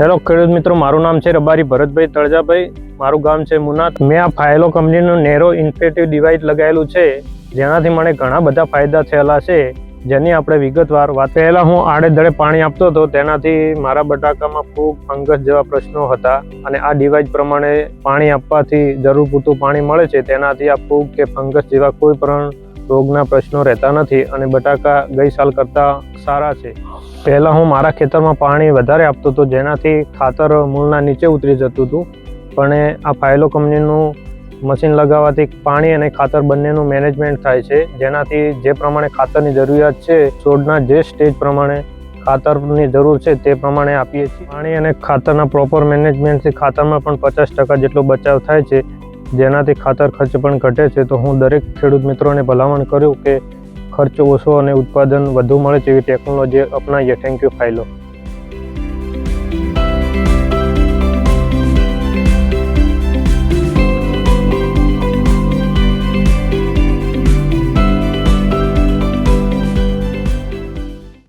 Hello ખેડૂત મિત્રો, મારું નામ છે રબારી ભરતભાઈ તળજાભાઈ, મારું ગામ છે મુનાત। મેં આ ફાયલો કંપનીનું નેરો ઇન્ફિનિટી ડિવાઇસ લગાવેલું છે, જેનાથી મને ઘણા બધા ફાયદા થયેલા છે, જેની આપણે વિગતવાર વાત। પહેલા હું આડેધડે પાણી આપતો હતો, તેનાથી મારા બટાકામાં ફૂગ, ફંગસ જેવા પ્રશ્નો હતા, અને આ ડિવાઇસ પ્રમાણે પાણી આપવાથી જરૂર પૂરતું પાણી મળે છે, તેનાથી આ ફૂગ કે ફંગસ જેવા કોઈ પણ રોગના પ્રશ્નો રહેતા નથી, અને બટાકા ગઈ સાલ કરતાં સારા છે। પહેલાં હું મારા ખેતરમાં પાણી વધારે આપતો હતો, જેનાથી ખાતર મૂળના નીચે ઉતરી જતું હતું, પણ આ ફાયલો કંપનીનું મશીન લગાવવાથી પાણી અને ખાતર બંનેનું મેનેજમેન્ટ થાય છે, જેનાથી જે પ્રમાણે ખાતરની જરૂરિયાત છે, છોડના જે સ્ટેજ પ્રમાણે ખાતરની જરૂર છે તે પ્રમાણે આપીએ છીએ। પાણી અને ખાતરના પ્રોપર મેનેજમેન્ટથી ખાતરમાં પણ 50% જેટલો બચાવ થાય છે, જેનાથી ખાતર ખર્ચ પણ ઘટે છે। તો હું દરેક ખેડૂત મિત્રોને ભલામણ કર્યું કે ખર્ચ ઓછો અને ઉત્પાદન વધુ મળે તેવી ટેકનોલોજી અપનાવીએ। Thank you ફાયલો।